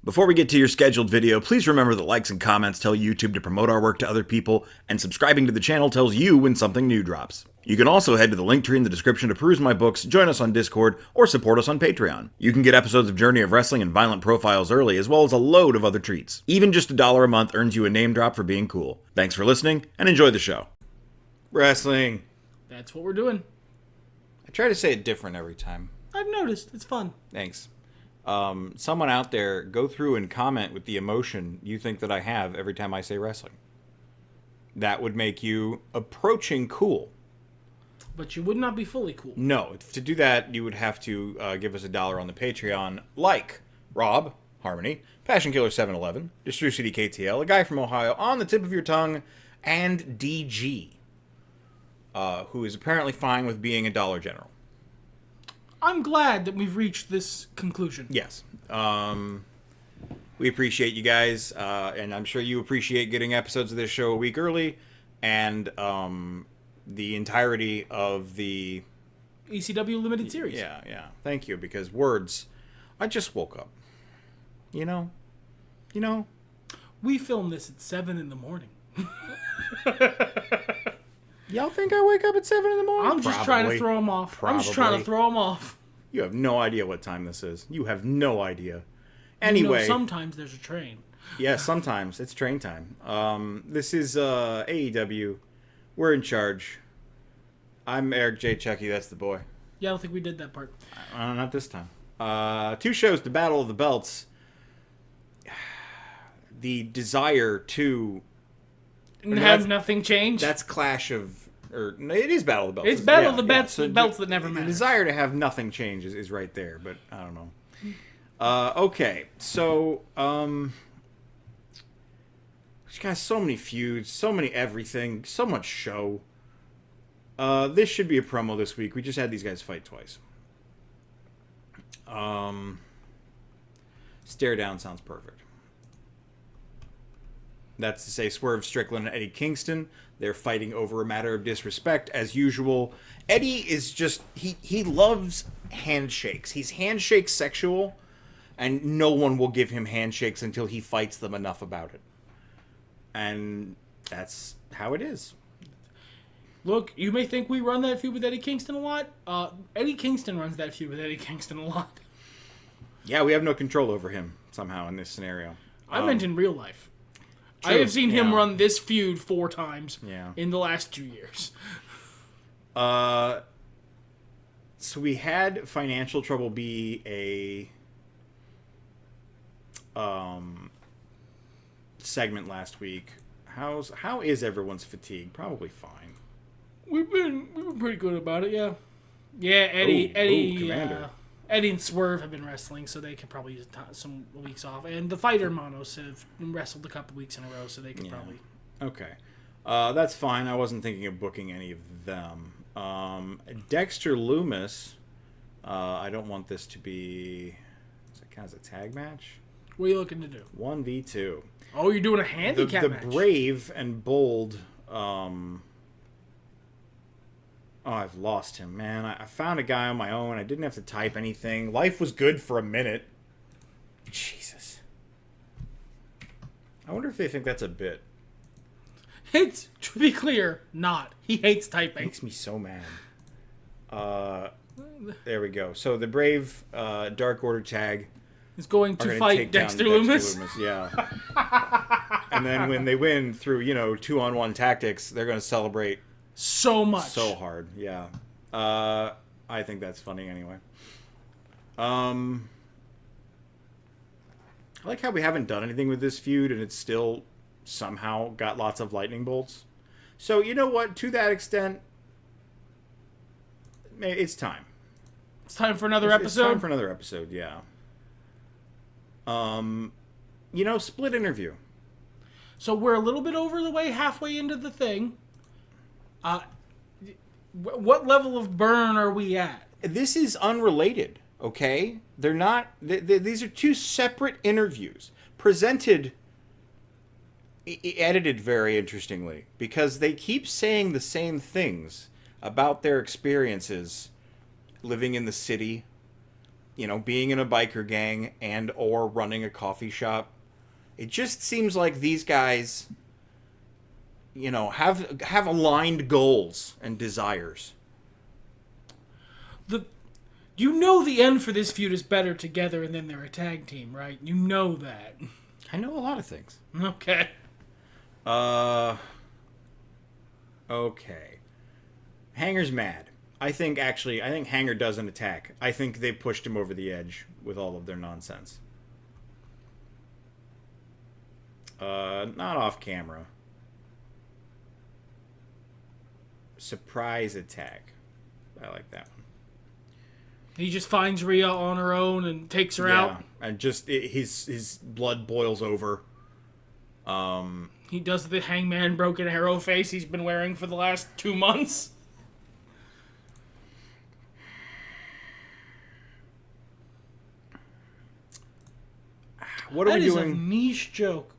Before we get to your scheduled video, please remember that likes and comments tell YouTube to promote our work to other people, and subscribing to the channel tells you when something new drops. You can also head to the link tree in the description to peruse my books, join us on Discord, or support us on Patreon. You can get episodes of Journey of Wrestling and Violent Profiles early, as well as a load of other treats. Even just $1 a month earns you a name drop for being cool. Thanks for listening, and enjoy the show. Wrestling. That's what we're doing. I try to say it different every time. I've noticed. It's fun. Thanks. Someone out there, go through and comment with the emotion you think that I have every time I say wrestling. That would make you approaching cool. But you would not be fully cool. No, to do that, you would have to give us $1 on the Patreon, like Rob, Harmony, Passion Killer 711, Distru City KTL, a guy from Ohio, on the tip of your tongue, and DG, who is apparently fine with being a Dollar General. I'm glad that we've reached this conclusion. Yes. We appreciate you guys, and I'm sure you appreciate getting episodes of this show a week early, and the entirety of the ECW Limited Series. Yeah. Thank you, because words, I just woke up. You know? We filmed this at 7 in the morning. Y'all think I wake up at 7 in the morning? I'm just trying to throw them off. Probably. I'm just trying to throw them off. You have no idea what time this is. You have no idea. Anyway. Sometimes there's a train. Yeah, sometimes. It's train time. This is AEW. We're in charge. I'm Eric J. Chucky. That's the boy. Yeah, I don't think we did that part. Not this time. 2 shows to Battle of the Belts. The desire to... have nothing change? That's Clash of... it is Battle of the Belts. It's Battle of the Belts, so belts that never matter. The desire to have nothing change is right there, but I don't know. Okay, so... There's got so many feuds, so many everything, so much show. This should be a promo this week. We just had these guys fight twice. Stare down sounds perfect. That's to say Swerve Strickland and Eddie Kingston. They're fighting over a matter of disrespect, as usual. Eddie is just... He loves handshakes. He's handshake sexual, and no one will give him handshakes until he fights them enough about it. And that's how it is. Look, you may think we run that feud with Eddie Kingston a lot. Eddie Kingston runs that feud with Eddie Kingston a lot. Yeah, we have no control over him somehow in this scenario. I meant in real life. True, I have seen him run this feud 4 times in the last 2 years. So we had financial trouble be a segment last week. How is everyone's fatigue? Probably fine. We've been pretty good about it, yeah. Yeah, Eddie, Commander. Eddie and Swerve have been wrestling, so they could probably use some weeks off. And the Fighter Monos have wrestled a couple weeks in a row, so they could probably. Okay, that's fine. I wasn't thinking of booking any of them. Dexter Lumis. I don't want this to be. Is it kind of a tag match? What are you looking to do? 1v2. Oh, you're doing a handicap match. The brave and bold. I've lost him, man. I found a guy on my own. I didn't have to type anything. Life was good for a minute. Jesus. I wonder if they think that's a bit. It's, to be clear, not. He hates typing. Makes me so mad. There we go. So the brave Dark Order tag is going to fight Dexter Lumis. Yeah. And then when they win through, 2-on-1 tactics, they're going to celebrate so much. So hard, yeah. I think that's funny anyway. I like how we haven't done anything with this feud and it's still somehow got lots of lightning bolts. So, you know what? To that extent, it's time. It's time for another episode? It's time for another episode, yeah. Split interview. So we're a little bit over the way, halfway into the thing. What level of burn are we at? This is unrelated, okay? They're not... these are 2 separate interviews. Presented... edited very interestingly. Because they keep saying the same things about their experiences living in the city, being in a biker gang and or running a coffee shop, it just seems like these guys, have aligned goals and desires. The end for this feud is better together, and then they're a tag team, right? You know that. I know a lot of things. Okay. Okay. Hanger's mad. I think Hanger doesn't attack. I think they pushed him over the edge with all of their nonsense. Not off camera. Surprise attack. I like that one. He just finds Rhea on her own and takes her out. And just his blood boils over. He does the Hangman broken arrow face he's been wearing for the last 2 months. What are we doing? That is a niche joke.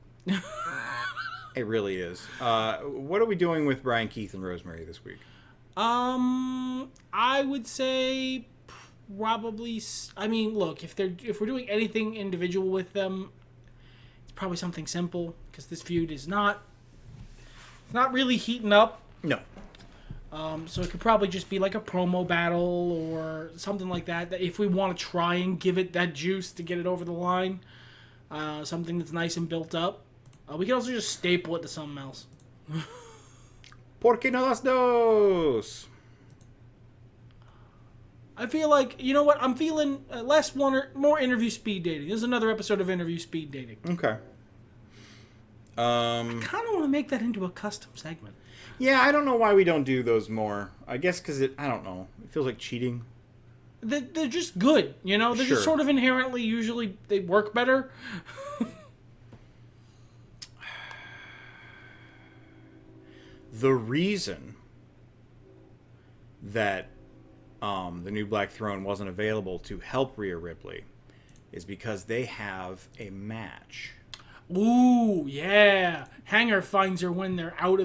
It really is. What are we doing with Bryan Keith and Rosemary this week? I would say probably. I mean, look, if we're doing anything individual with them, it's probably something simple because this feud is not really heating up. No. So it could probably just be like a promo battle or something like that. That if we want to try and give it that juice to get it over the line, something that's nice and built up. We can also just staple it to something else. ¿Por qué no las dos? I feel like, you know what? I'm feeling more interview speed dating. This is another episode of interview speed dating. Okay. I kind of want to make that into a custom segment. Yeah, I don't know why we don't do those more. I guess because I don't know. It feels like cheating. They're just good, you know? They're just sort of inherently, usually, they work better. The reason that the New Black Throne wasn't available to help Rhea Ripley is because they have a match. Ooh, yeah. Hanger finds her when they're out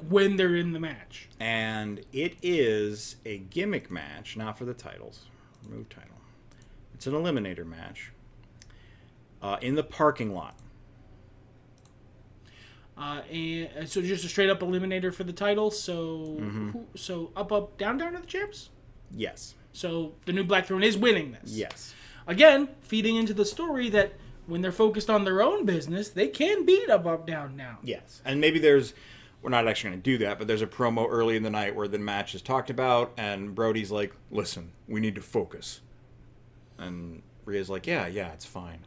when they're in the match. And it is a gimmick match, not for the titles. Remove title. It's an eliminator match in the parking lot. And so just a straight up eliminator for the title. So so up, down are the champs? Yes. So the New Black Throne is winning this. Yes. Again, feeding into the story that when they're focused on their own business, they can beat up, down now. Yes. And maybe we're not actually going to do that, but there's a promo early in the night where the match is talked about, and Brody's like, listen, we need to focus. And Rhea's like, yeah, it's fine.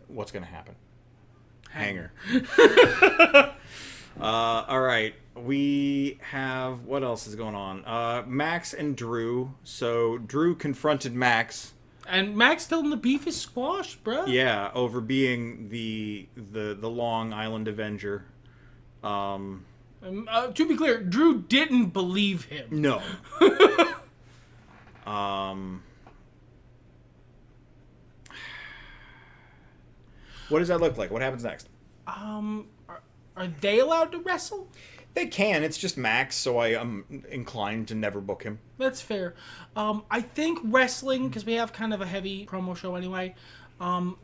What's going to happen? Hanger. All right. We have... What else is going on? Max and Drew. So Drew confronted Max. And Max told him the beef is squashed, bro. Yeah, over being the Long Island Avenger. To be clear, Drew didn't believe him. No. What does that look like? What happens next? Are they allowed to wrestle? They can. It's just Max, so I am inclined to never book him. That's fair. I think wrestling, because we have kind of a heavy promo show anyway.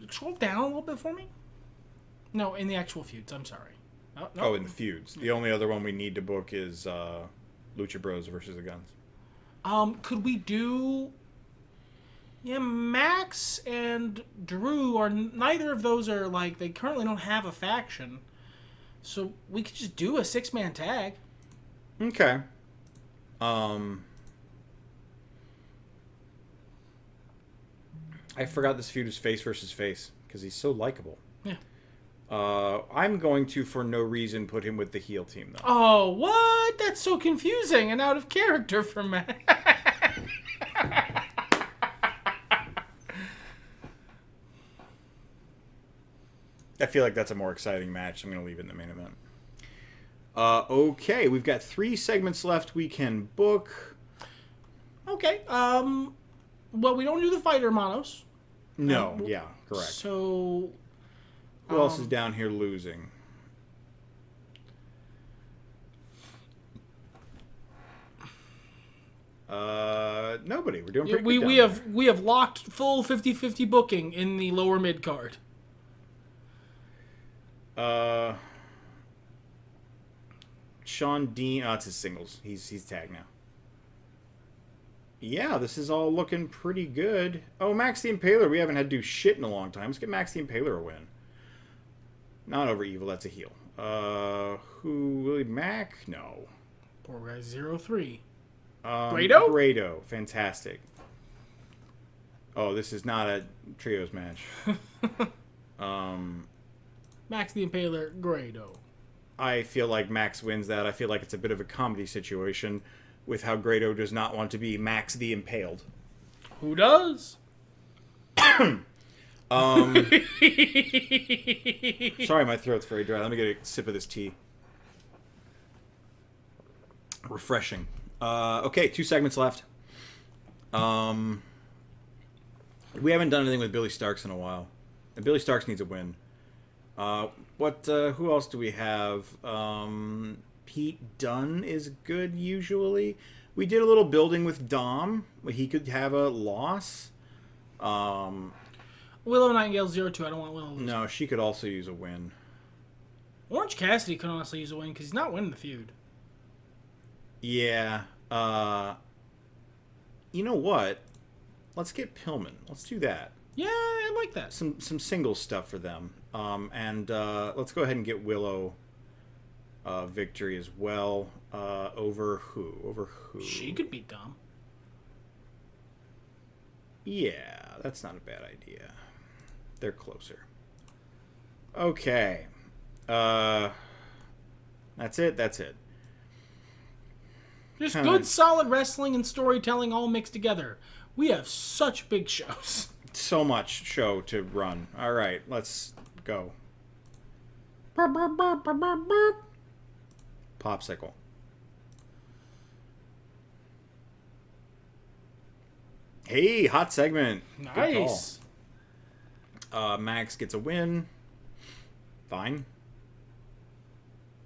Scroll down a little bit for me. No, in the actual feuds. I'm sorry. No. Oh, in the feuds. The only other one we need to book is Lucha Bros versus the Guns. Could we do... Yeah, Max and Drew are... Neither of those are, they currently don't have a faction. So we could just do a 6-man tag. Okay. I forgot this feud is face versus face because he's so likable. Yeah. I'm going to, for no reason, put him with the heel team, though. Oh, what? That's so confusing and out of character for Max. I feel like that's a more exciting match. I'm going to leave it in the main event. Okay, we've got 3 segments left we can book. Okay. Well, we don't do the fighter monos. No, yeah, correct. So... Who else is down here losing? Nobody. We're doing pretty We good. we have locked full 50-50 booking in the lower mid card. Sean Dean. Oh, it's his singles. He's tagged now. Yeah, this is all looking pretty good. Oh, Max the Impaler. We haven't had to do shit in a long time. Let's get Max the Impaler a win. Not over Evil. That's a heel. Willie Mack? No. Poor guy 0-3. Grado? Grado. Fantastic. Oh, this is not a trios match. Max the Impaler, Grado. I feel like Max wins that. I feel like it's a bit of a comedy situation with how Grado does not want to be Max the Impaled. Who does? Sorry, my throat's very dry. Let me get a sip of this tea. Refreshing. Okay, 2 segments left. We haven't done anything with Billy Starks in a while. And Billy Starks needs a win. Who else do we have? Pete Dunne is good usually. We did a little building with Dom. He could have a loss. Willow Nightingale 0-2. I don't want Willow to lose. No, she could also use a win. Orange Cassidy could honestly use a win because he's not winning the feud. Yeah. You know what? Let's get Pillman. Let's do that. Yeah, I like that. Some singles stuff for them. And let's go ahead and get Willow victory as well. Over who? Over who? She could beat Dom. Yeah, that's not a bad idea. They're closer. Okay. That's it. That's it. Just good, solid wrestling and storytelling all mixed together. We have such big shows. So much show to run. All right, let's go. Popsicle. Hey, hot segment. Nice. Max gets a win. Fine.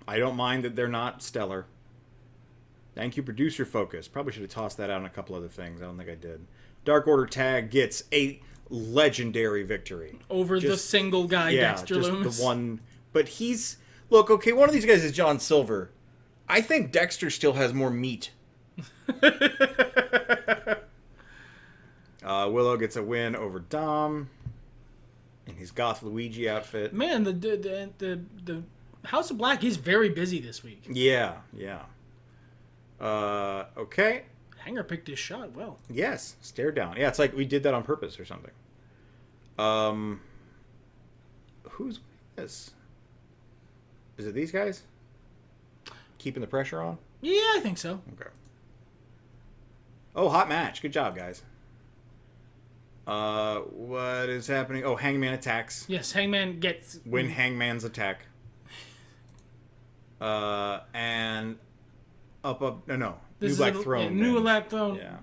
I don't mind that they're not stellar. Thank you, producer focus. Probably should have tossed that out on a couple other things. I don't think I did. Dark Order Tag gets a legendary victory Over the single guy, Dexter Lumis. The one. But he's... Look, okay, one of these guys is John Silver. I think Dexter still has more meat. Willow gets a win over Dom in his Goth Luigi outfit. Man, the House of Black is very busy this week. Yeah, yeah. Okay. Hanger picked his shot well. Yes, stare down. Yeah, it's like we did that on purpose or something. Who's this? Is it these guys? Keeping the pressure on? Yeah, I think so. Okay. Oh, hot match. Good job, guys. What is happening? Oh, Hangman attacks. Yes, Hangman gets... Win Hangman's attack. And... No. New Black Throne. New Black Throne. Yeah.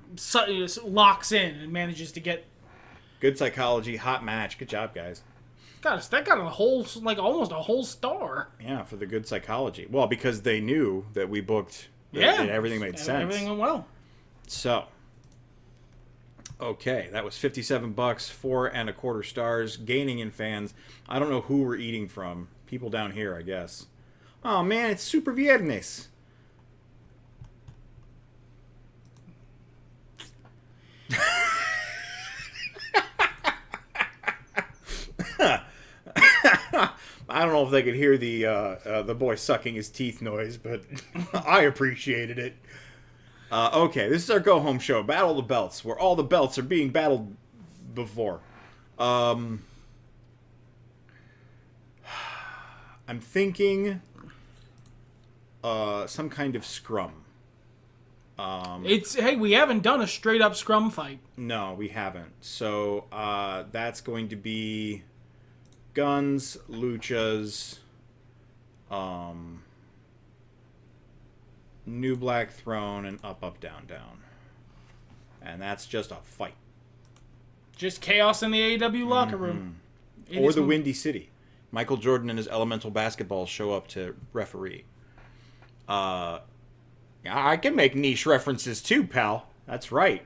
Locks in and manages to get... Good psychology. Hot match. Good job, guys. That got a whole, almost a whole star. Yeah, for the good psychology. Well, because they knew that we booked... that everything made sense. Everything went well. So... Okay, that was $57, 4.25 stars, gaining in fans. I don't know who we're eating from. People down here, I guess. Oh man, it's Super Viernes. I don't know if they could hear the boy sucking his teeth noise, but I appreciated it. Okay, this is our go-home show, Battle of the Belts, where all the belts are being battled before. I'm thinking some kind of scrum. Hey, we haven't done a straight-up scrum fight. No, we haven't. So that's going to be Guns, Luchas, New Black Throne, and Up, Up, Down, Down. And that's just a fight. Just chaos in the AEW locker room. Or the Windy City. Michael Jordan and his elemental basketballs show up to referee. I can make niche references too, pal. That's right.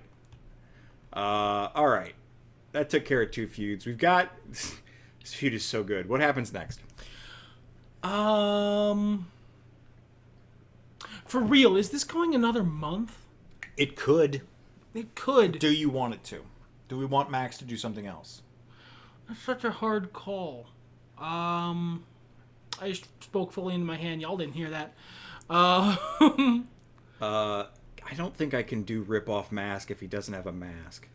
All right. That took care of 2 feuds. We've got... This feud is so good. What happens next? For real, is this going another month? It could. It could. Do you want it to? Do we want Max to do something else? That's such a hard call. I just spoke fully into my hand. Y'all didn't hear that. I don't think I can do rip-off Mask if he doesn't have a mask.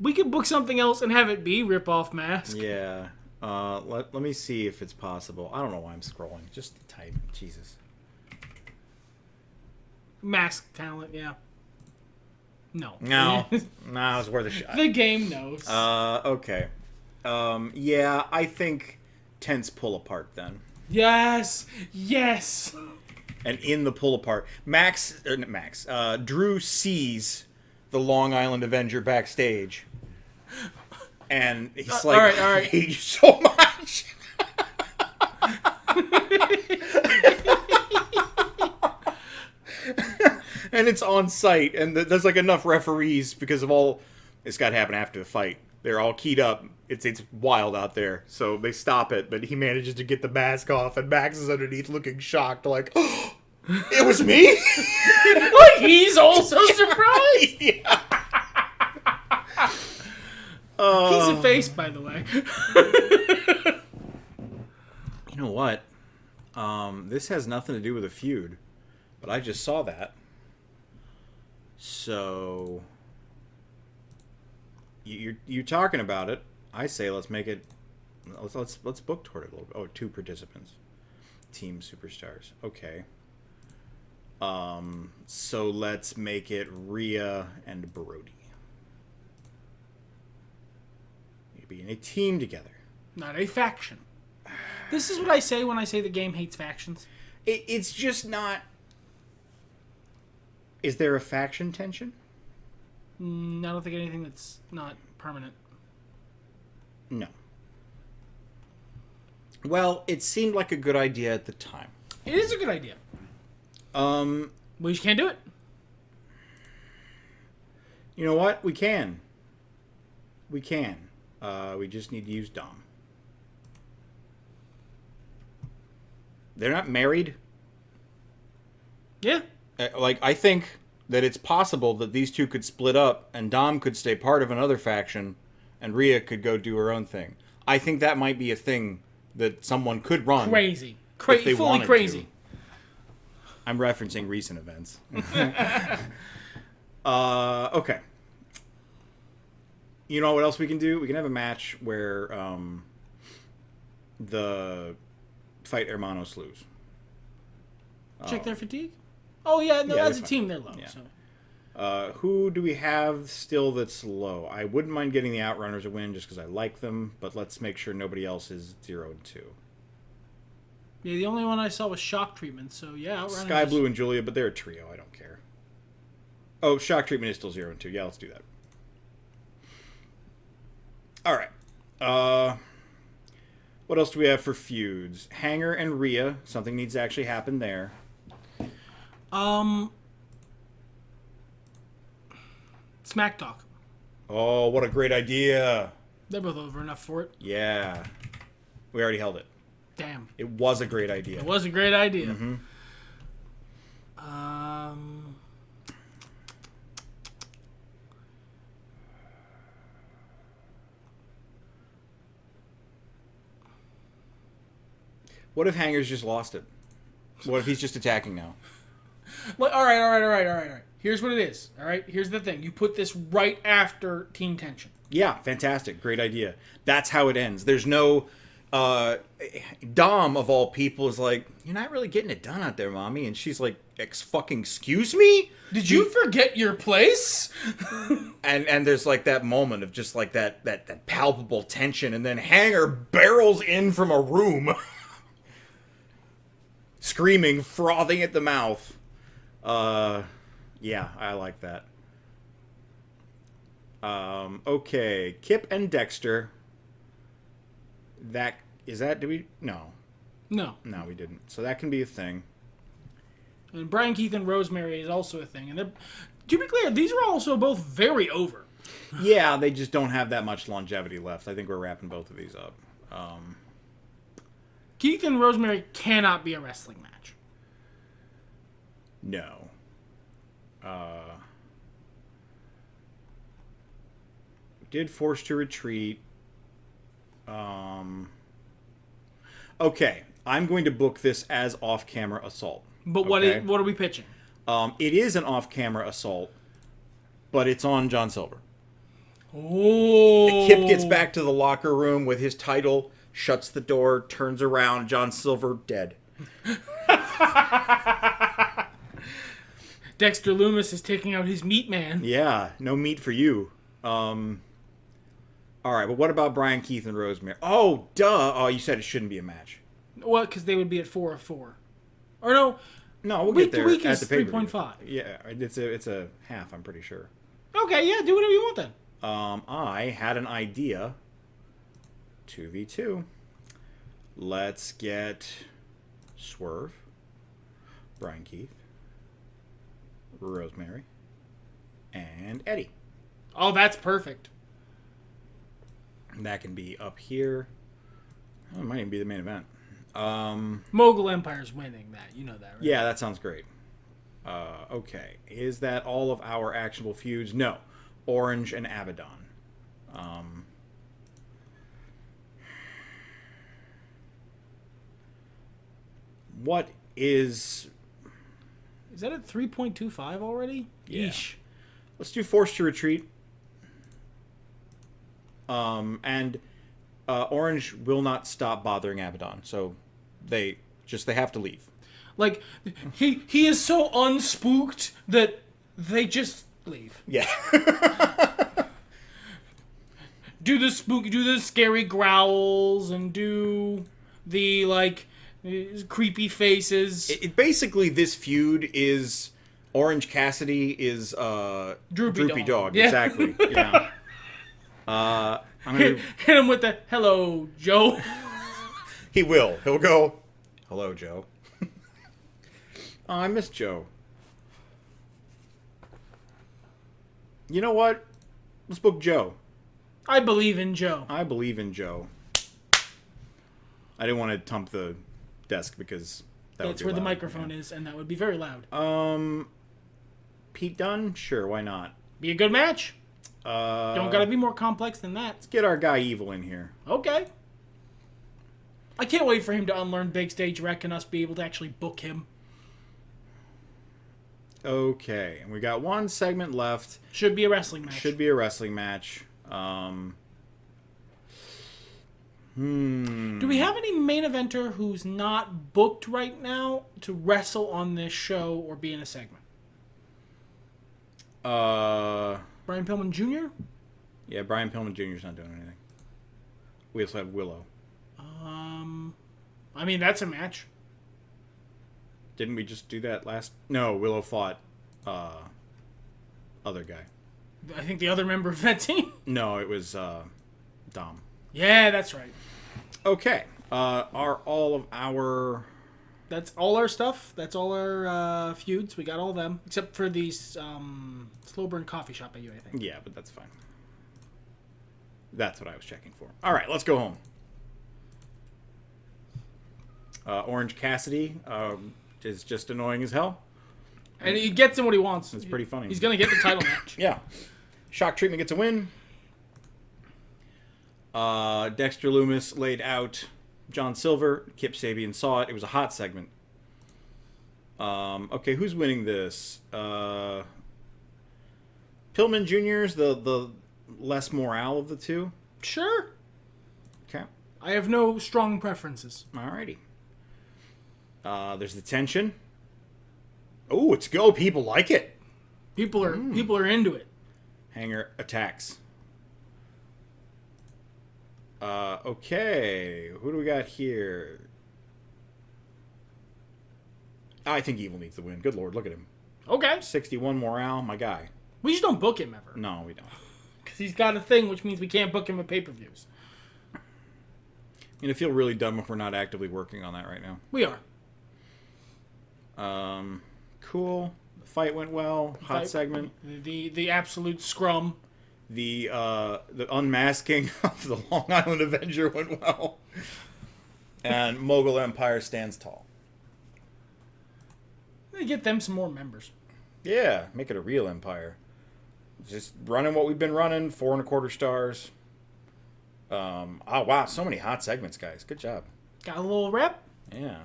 We could book something else and have it be Rip-Off Mask. Yeah. Let me see if it's possible. I don't know why I'm scrolling. Just type. Jesus. Mask talent, yeah. No. No. No, it's worth a shot. The game knows. Okay. Yeah, I think tents pull apart then. Yes! Yes! And in the pull apart, Drew sees the Long Island Avenger backstage. And he's like, all right. I hate you so much. And it's on site, and there's like enough referees because of all it's got to happen after the fight. They're all keyed up. It's wild out there, so they stop it. But he manages to get the mask off, and Max is underneath, looking shocked, like, "Oh, it was me." Like he's also surprised. Yeah. He's a face, by the way. You know what? This has nothing to do with a feud, but I just saw that. So you're talking about it. I say let's make it. Let's book toward it a little bit. Oh, 2 participants, team superstars. Okay. So let's make it Rhea and Brody. Be in a team together. Not a faction. This is what I say when I say the game hates factions. It's just not... Is there a faction tension? I don't think anything that's not permanent. No. Well, it seemed like a good idea at the time. It is a good idea. We just can't do it. You know what? We can. We can. We just need to use Dom. They're not married. Yeah. Like, I think that it's possible that these two could split up and Dom could stay part of another faction and Rhea could go do her own thing. I think that might be a thing that someone could run. Crazy. If they Fully wanted crazy. to. I'm referencing recent events. Okay. You know what else we can do? We can have a match where the fight Hermanos lose. Check their fatigue? Oh, yeah. No, Yeah, as a they're team, they're low. Yeah. So. Who do we have still that's low? I wouldn't mind getting the Outrunners a win just because I like them, but let's make sure nobody else is 0-2. Yeah, the only one I saw was Shock Treatment, so yeah. Outrunners Sky Blue and Julia, but they're a trio. I don't care. Oh, Shock Treatment is still 0-2. Yeah, let's do that. All right. What else do we have for feuds? Hanger and Rhea. Something needs to actually happen there. Smack Talk. Oh, what a great idea. They're both over enough for it. Yeah. We already held it. Damn. It was a great idea. It was a great idea. Mm-hmm. What if Hanger's just lost it? What if he's just attacking now? Well, all right. Here's what it is. All right. Here's the thing. You put this right after Team Tension. Yeah, fantastic. Great idea. That's how it ends. There's no... Dom, of all people, is like, you're not really getting it done out there, mommy. And she's like, excuse me? Did you forget your place? And there's like that moment of just like that palpable tension. And then Hanger barrels in from a room... screaming, frothing at the mouth. Yeah, I like that. Okay, Kip and Dexter. Did we? No, we didn't. So that can be a thing. And Bryan Keith and Rosemary is also a thing. And To be clear, these are also both very over. Yeah, they just don't have that much longevity left. I think we're wrapping both of these up. Keith and Rosemary cannot be a wrestling match. No. Did force to retreat. Okay, I'm going to book this as off-camera assault. But what are we pitching? It is an off-camera assault, but it's on John Silver. Oh. Kip gets back to the locker room with his title, shuts the door, turns around, John Silver dead. Dexter Lumis is taking out his meat man. Yeah, no meat for you. All right, but what about Bryan Keith and Rosemary? Oh, duh. Oh, you said it shouldn't be a match. Well, because they would be at 4 of 4. Or no. No, we'll Week get there to week at is the pay-per-view. 3.5. Yeah, it's a half, I'm pretty sure. Okay, yeah, do whatever you want then. I had an idea. 2v2. Let's get Swerve, Bryan Keith, Rosemary, and Eddie. Oh, that's perfect. And that can be up here. Oh, it might even be the main event. Mogul Empire's winning that. You know that, right? Yeah, that sounds great. Okay. Is that all of our actionable feuds? No. Orange and Abaddon. What is... Is that at 3.25 already? Yeah. Yeesh. Let's do Forced to Retreat. And Orange will not stop bothering Abaddon, so they have to leave. Like, he is so unspooked that they just leave. Yeah. Do the scary growls and do the, like, creepy faces. Basically, this feud is Orange Cassidy is Droopy Dog. Yeah. Exactly. Yeah. I'm gonna... Hit him with the hello, Joe. He will. He'll go, hello, Joe. Oh, I miss Joe. You know what? Let's book Joe. I believe in Joe. I believe in Joe. I didn't want to thump the desk because that's where the microphone is, and that would be very loud. Pete Dunne? Sure, why not? Be a good match. Don't gotta be more complex than that. Let's get our guy Evil in here. Okay. I can't wait for him to unlearn Big Stage Rec and us be able to actually book him. Okay, and we got one segment left. Should be a wrestling match. Should be a wrestling match. Do we have any main eventer who's not booked right now to wrestle on this show or be in a segment? Brian Pillman Jr.? Yeah, Brian Pillman Jr.'s not doing anything. We also have Willow. I mean, that's a match. Didn't we just do that last... No, Willow fought other guy. I think the other member of that team? No, it was Dom. Yeah, that's right. Okay. Are all of our... That's all our stuff. That's all our feuds. We got all of them. Except for these Slow Burn Coffee Shop I think. Yeah, but that's fine. That's what I was checking for. All right, let's go home. Orange Cassidy is just annoying as hell. And he gets him what he wants. It's pretty funny. He's going to get the title match. Yeah. Shock Treatment gets a win. Dexter Lumis laid out John Silver. Kip Sabian saw it. It was a hot segment. Okay, who's winning this? Pillman Jr.'s the less morale of the two. Sure. Okay. I have no strong preferences. Alrighty. There's the tension. Oh, it's go. People like it. People are into it. Hanger attacks. Okay. Who do we got here? I think Evil needs the win. Good lord, look at him. Okay. 61 morale, my guy. We just don't book him ever. No, we don't. Because he's got a thing, which means we can't book him at pay-per-views. I mean, I feel really dumb if we're not actively working on that right now. We are. Cool. The fight went well. Hot segment. The absolute scrum. The unmasking of the Long Island Avenger went well. And Mogul Empire stands tall. They get them some more members. Yeah, make it a real empire. Just running what we've been running, 4.25 stars. Oh, wow, so many hot segments, guys. Good job. Got a little rep. Yeah.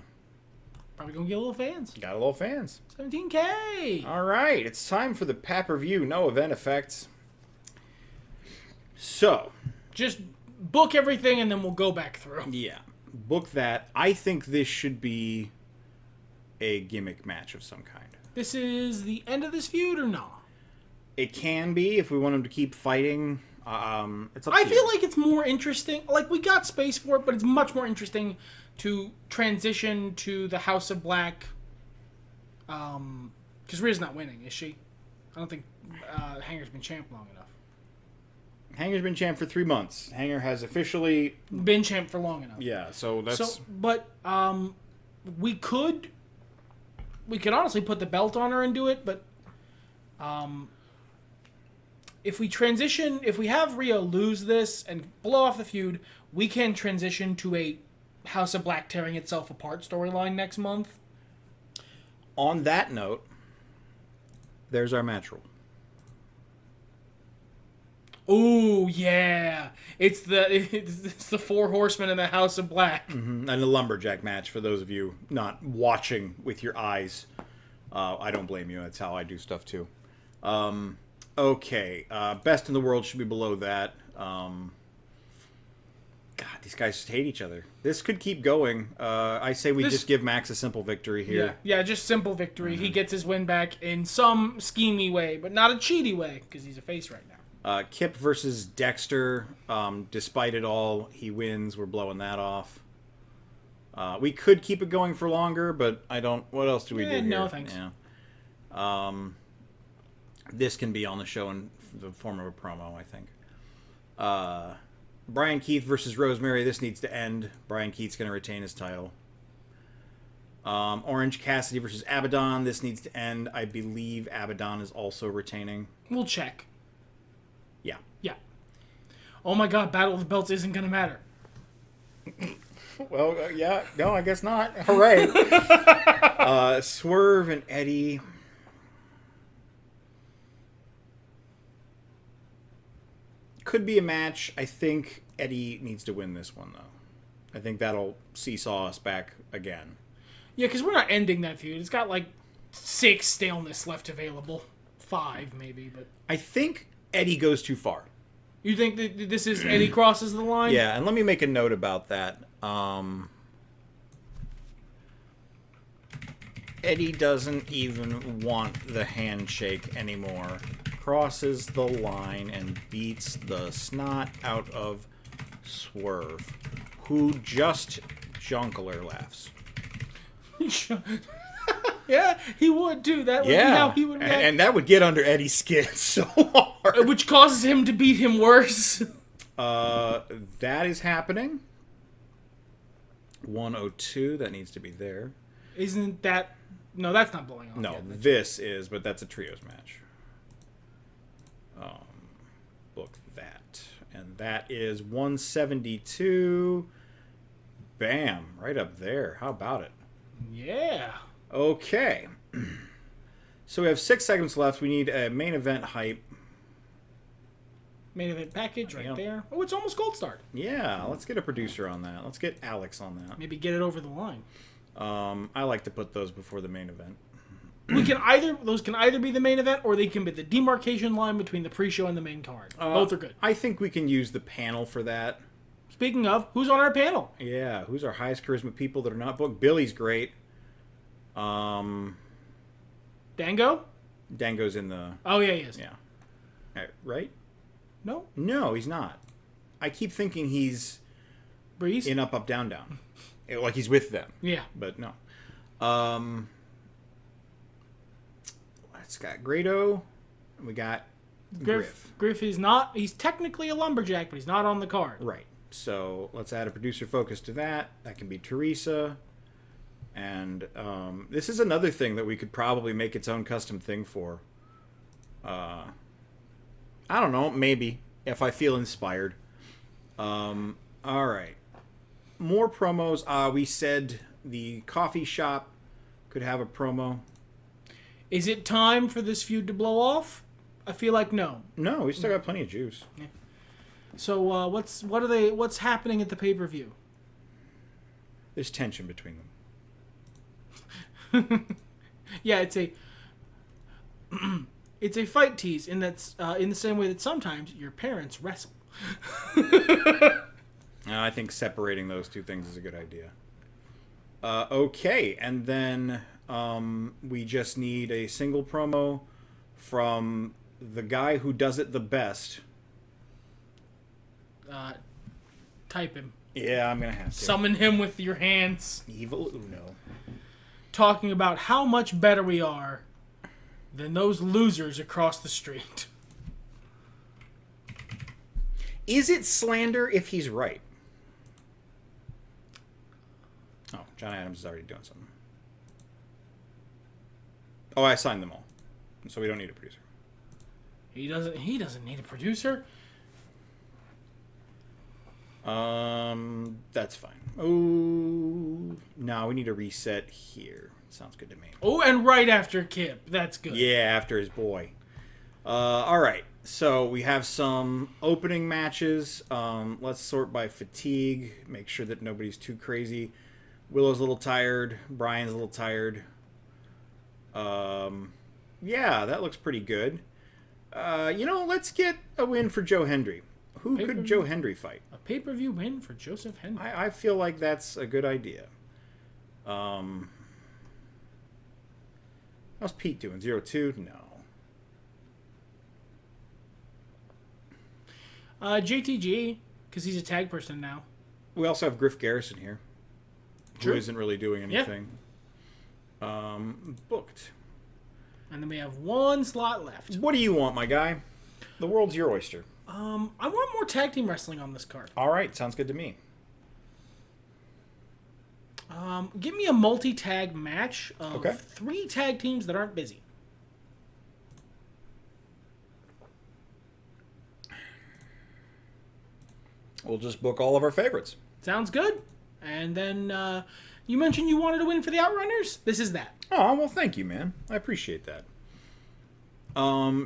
Probably gonna get a little fans. Got a little fans. 17K. All right, it's time for the pay-per-view. No event effects. So. Just book everything and then we'll go back through. Yeah. Book that. I think this should be a gimmick match of some kind. This is the end of this feud or no? It can be if we want him to keep fighting. It's up to I feel you. like it's more interesting. Like, we got space for it, but it's much more interesting to transition to the House of Black. Because Rhea's not winning, is she? I don't think Hanger's been champ long enough. Hanger's been champ for 3 months. Hanger has officially Been champ for long enough. Yeah, so that's but we could honestly put the belt on her and do it, but if we have Rhea lose this and blow off the feud, we can transition to a House of Black tearing itself apart storyline next month. On that note, there's our match rule. Ooh, yeah. It's the Four Horsemen in the House of Black. Mm-hmm. And a lumberjack match for those of you not watching with your eyes. I don't blame you. That's how I do stuff too. Okay. Best in the world should be below that. God, these guys just hate each other. This could keep going. I say we just give Max a simple victory here. Yeah, just simple victory. Mm-hmm. He gets his win back in some schemey way, but not a cheaty way, because he's a face right now. Kip versus Dexter. Despite it all, he wins. We're blowing that off. We could keep it going for longer, but I don't... What else do we do here? No, thanks. Yeah. This can be on the show in the form of a promo, I think. Bryan Keith versus Rosemary. This needs to end. Bryan Keith's going to retain his title. Orange Cassidy versus Abaddon. This needs to end. I believe Abaddon is also retaining. We'll check. Yeah. Yeah. Oh my god, Battle of the Belts isn't going to matter. Well, yeah. No, I guess not. Hooray. Swerve and Eddie. Could be a match. I think Eddie needs to win this one, though. I think that'll seesaw us back again. Yeah, because we're not ending that feud. It's got like 6 staleness left available. 5, maybe, but... I think Eddie goes too far. You think that this is Eddie crosses the line? Yeah, and let me make a note about that. Eddie doesn't even want the handshake anymore. Crosses the line and beats the snot out of Swerve, who just Jonkeler laughs. Yeah, he would too. That would be how he would react. And that would get under Eddie's skin so hard. Which causes him to beat him worse. That is happening. 102, that needs to be there. Isn't that... No, that's not blowing off. No, yet. this is, but that's a trios match. Book that. And that is 172. Bam, right up there. How about it? Yeah. Okay. So we have 6 segments left. We need a main event hype. Main event package right there. Oh, it's almost Gold Star. Yeah, let's get a producer on that. Let's get Alex on that. Maybe get it over the line. I like to put those before the main event. Those can either be the main event or they can be the demarcation line between the pre-show and the main card. Both are good. I think we can use the panel for that. Speaking of, who's on our panel? Yeah, who's our highest charisma people that are not booked? Billy's great. Dango? Dango's in the... Oh, yeah, he is. Yeah. Right? No? No, he's not. I keep thinking he's... Breeze? In Up, Up, Down, Down. Like he's with them. Yeah. But no. Let's got Grado. And we got Griff. Griff is not... He's technically a lumberjack, but he's not on the card. Right. So let's add a producer focus to that. That can be Teresa. And this is another thing that we could probably make its own custom thing for. I don't know, maybe, if I feel inspired. All right. More promos. We said the coffee shop could have a promo. Is it time for this feud to blow off? I feel like no. No, we still got plenty of juice. Yeah. So what's happening at the pay-per-view? There's tension between them. Yeah, it's a fight tease in that's in the same way that sometimes your parents wrestle. I think separating those two things is a good idea. Okay, and then we just need a single promo from the guy who does it the best. Type him. Yeah, I'm gonna have to. Summon him with your hands. Evil Uno. Talking about how much better we are than those losers across the street. Is it slander if he's right? Oh, John Adams is already doing something. Oh, I signed them all, so we don't need a producer. He doesn't need a producer. That's fine. Oh, no, we need a reset here. Sounds good to me. Oh, and right after Kip. That's good. Yeah, after his boy. All right. So we have some opening matches. Let's sort by fatigue. Make sure that nobody's too crazy. Willow's a little tired. Bryan's a little tired. Yeah, that looks pretty good. Let's get a win for Joe Hendry. Who could Joe Hendry fight? A pay-per-view win for Joseph Hendry. I feel like that's a good idea. How's Pete doing? 0-2? No. JTG, because he's a tag person now. We also have Griff Garrison here, True. who isn't really doing anything. Booked. And then we have one slot left. What do you want, my guy? The world's your oyster. I want more tag team wrestling on this card. All right, sounds good to me. Give me a multi-tag match of Okay. 3 tag teams that aren't busy. We'll just book all of our favorites. Sounds good. And then you mentioned you wanted to win for the Outrunners. This is that. Oh, well, thank you, man. I appreciate that.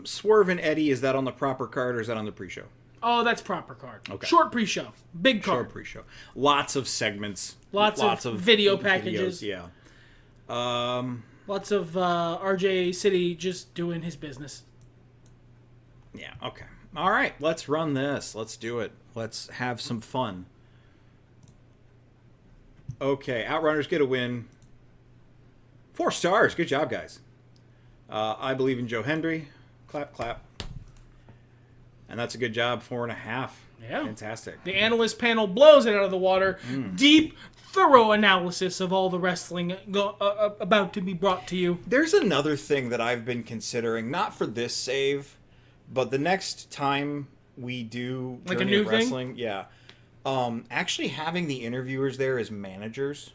Swerve and Eddie, is that on the proper card or is that on the pre-show? Oh, that's proper card. Okay. Short pre-show. Big card. Short pre-show. Lots of segments. Lots of video packages. Videos, yeah. Lots of RJ City just doing his business. Yeah, okay. All right, let's run this. Let's do it. Let's have some fun. Okay, Outrunners get a win. 4 stars. Good job, guys. I believe in Joe Hendry. Clap, clap. And that's a good job. 4.5. Yeah. Fantastic. The analyst panel blows it out of the water. Deep, thorough analysis of all the wrestling about to be brought to you. There's another thing that I've been considering, not for this save, but the next time we do Like a Journey new of thing? Wrestling, yeah. Actually having the interviewers there as managers,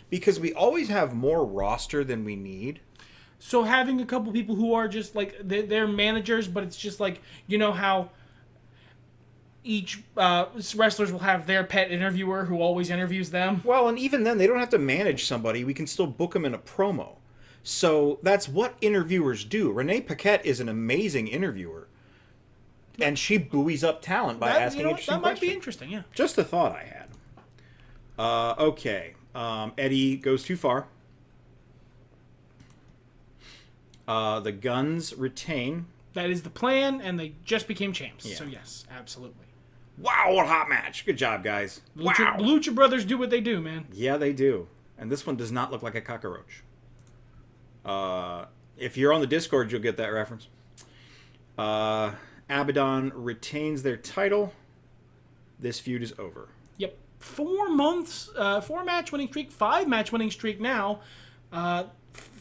because we always have more roster than we need. So having a couple people who are just like, they're managers, but it's just like, you know how each wrestlers will have their pet interviewer who always interviews them? Well, and even then, they don't have to manage somebody. We can still book them in a promo. So that's what interviewers do. Renee Paquette is an amazing interviewer. And she buoys up talent by asking interesting that might questions. be interesting, yeah. Just a thought I had. Okay. Eddie goes too far. The Guns retain. That is the plan, and they just became champs. Yeah. So yes, absolutely. Wow, what a hot match. Good job, guys. Wow. Lucha Brothers do what they do, man. Yeah, they do. And this one does not look like a cockroach. If you're on the Discord, you'll get that reference. Abaddon retains their title. This feud is over. Yep. 4 months, 4 match winning streak, 5 match winning streak now.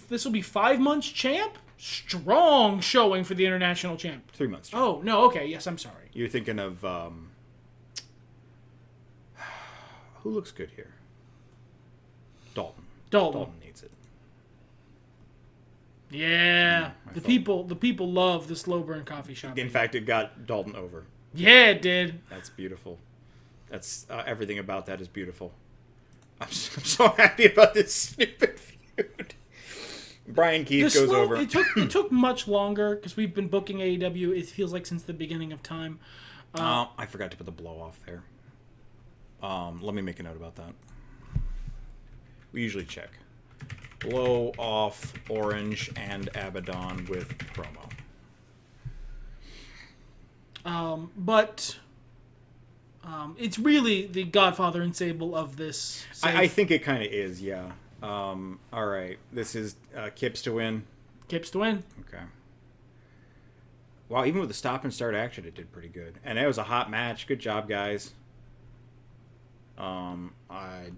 This will be 5 months champ. Strong showing for the international champ. 3 months. Oh, no, okay. Yes, I'm sorry. You're thinking of... who looks good here? Dalton. Dalton. needs it. Yeah. I The thought- people love the slow burn coffee shop. In fact, it got Dalton over. Yeah, it did. That's beautiful. That's everything about that is beautiful. I'm so happy about this stupid feud. Bryan Keith goes over. It took much longer because we've been booking AEW. It feels like since the beginning of time. I forgot to put the blow off there. Let me make a note about that. We usually check. Blow off Orange and Abaddon with promo. But it's really the Godfather and Sable of this. I think it kind of is, yeah. All right. This is Kip's to win. Kip's to win. Okay. Wow, even with the stop and start action, it did pretty good. And it was a hot match. Good job, guys.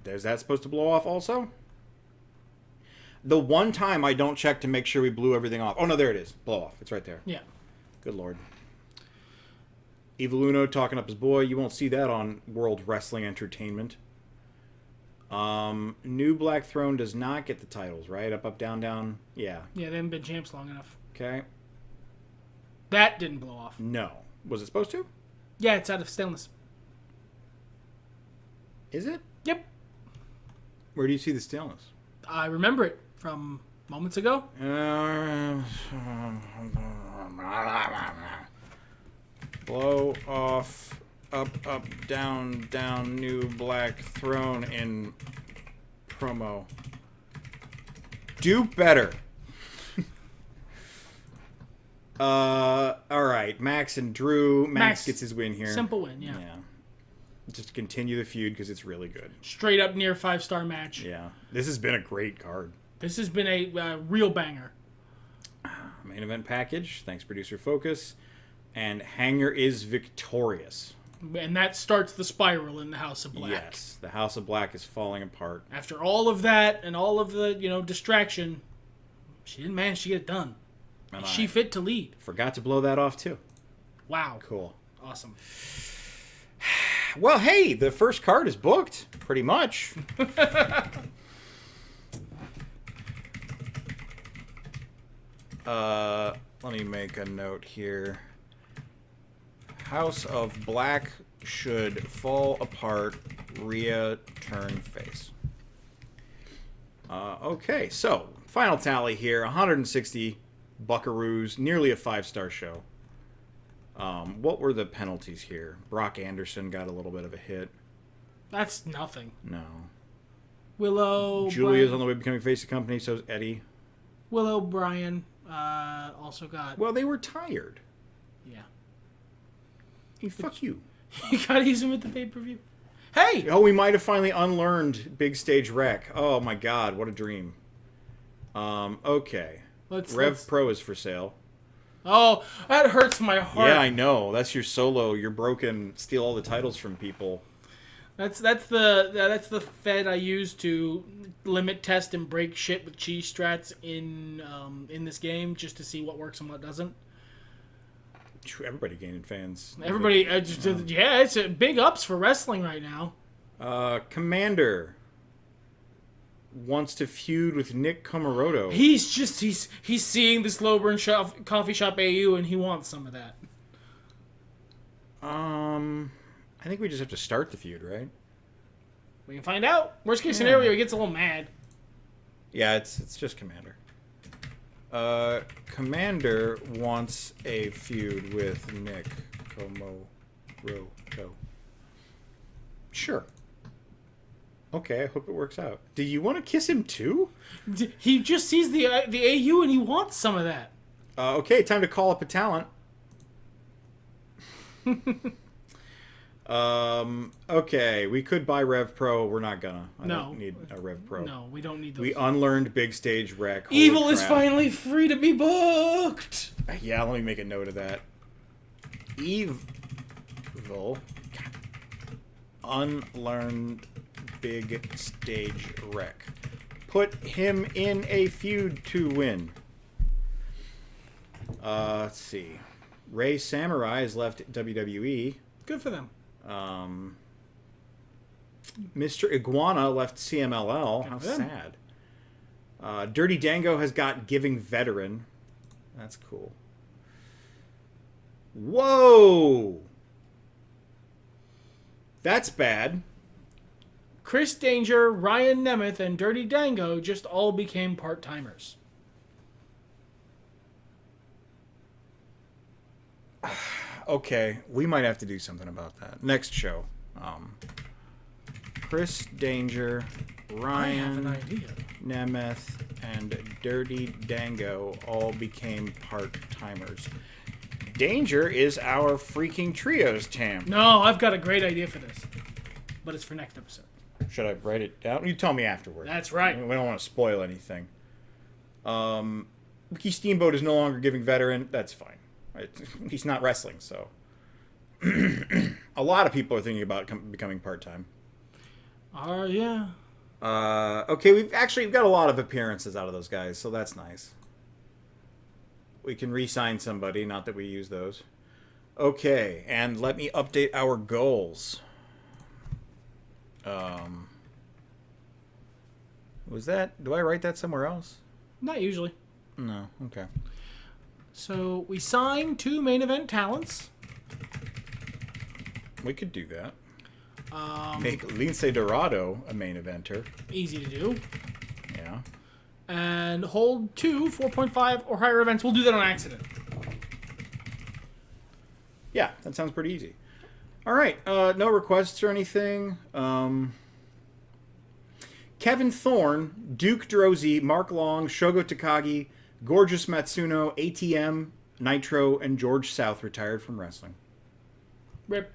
Is that supposed to blow off also? The one time I don't check to make sure we blew everything off. Oh, no, there it is. Blow off. It's right there. Yeah. Good Lord. Evil Uno talking up his boy. You won't see that on World Wrestling Entertainment. New Black Throne does not get the titles, right? Up, up, down, down. Yeah. Yeah, they haven't been champs long enough. Okay. That didn't blow off. No. Was it supposed to? Yeah, it's out of stainless. Is it? Yep. Where do you see the staleness? I remember it from moments ago. Blow off, up, up, down, down, New Black Throne in promo. Do better. All right, Max and Drew. Max gets his win here. Simple win, yeah. Just continue the feud because it's really good. Straight up near 5-star match. Yeah, this has been a great card. This has been a real banger. Main event package. Thanks, producer Focus. And Hanger is victorious. And that starts the spiral in the House of Black. Yes, the House of Black is falling apart. After all of that and all of the, distraction, she didn't manage to get it done. And She fit to lead. forgot to blow that off too. Wow. Cool. Awesome. Well, hey, the first card is booked, pretty much. Let me make a note here. House of Black should fall apart. Rhea turn face. Okay, so final tally here: 160 buckaroos, nearly a 5-star show. What were the penalties here? Brock Anderson got a little bit of a hit. That's nothing. No. Willow. Julia's Bryan, on the way to becoming face of the company, so is Eddie. Willow Bryan also got. Well, they were tired. Yeah. Hey, fuck you. You gotta use him at the pay-per-view. Hey! Oh, we might have finally unlearned Big Stage Wreck. Oh my god, what a dream. Okay. Rev Pro is for sale. Oh, that hurts my heart. Yeah, I know. That's your solo. You're broken. Steal all the titles from people. That's the Fed I use to limit test and break shit with cheese strats in this game just to see what works and what doesn't. Everybody gaining fans. Everybody, it's big ups for wrestling right now. Commander wants to feud with Nick Comoroto. He's seeing this low burn coffee shop AU and he wants some of that. I think we just have to start the feud, right? We can find out. Worst case scenario, he gets a little mad. Yeah, it's just Commander. Commander wants a feud with Nick Comoroto. Sure. Okay, I hope it works out. Do you want to kiss him too? He just sees the AU and he wants some of that. Okay, time to call up a talent. Okay, we could buy Rev Pro. We're not gonna. I don't need a Rev Pro. No, we don't need those. We unlearned Big Stage Wreck. Holy Evil is crap. finally free to be booked. Yeah, let me make a note of that. Evil. Unlearned Big Stage Wreck. Put him in a feud to win. Let's see. Ray Samurai has left WWE. Good for them. Mr. Iguana left CMLL. How Good for them. sad. Dirty Dango has got Giving Veteran. That's cool. Whoa! That's bad. Chris Danger, Ryan Nemeth, and Dirty Dango just all became part-timers. Okay, we might have to do something about that. Next show. Chris Danger, Ryan I have an idea. Nemeth, and Dirty Dango all became part-timers. Danger is our freaking trios champ. No, I've got a great idea for this. But it's for next episode. Should I write it down? You tell me afterward. That's right. We don't want to spoil anything. Ricky Steamboat is no longer Giving Veteran. That's fine. He's not wrestling, so. A lot of people are thinking about becoming part-time. Yeah. Okay, we've got a lot of appearances out of those guys, so that's nice. We can re-sign somebody, not that we use those. Okay, and let me update our goals. Was that... Do I write that somewhere else? Not usually. No, okay. So, we signed 2 main event talents. We could do that. Make Lince Dorado a main eventer. Easy to do. Yeah. And hold 2 4.5 or higher events. We'll do that on accident. Yeah, that sounds pretty easy. All right, no requests or anything. Kevin Thorne, Duke Drozy, Mark Long, Shogo Takagi, Gorgeous Matsuno, ATM, Nitro, and George South retired from wrestling. Rip.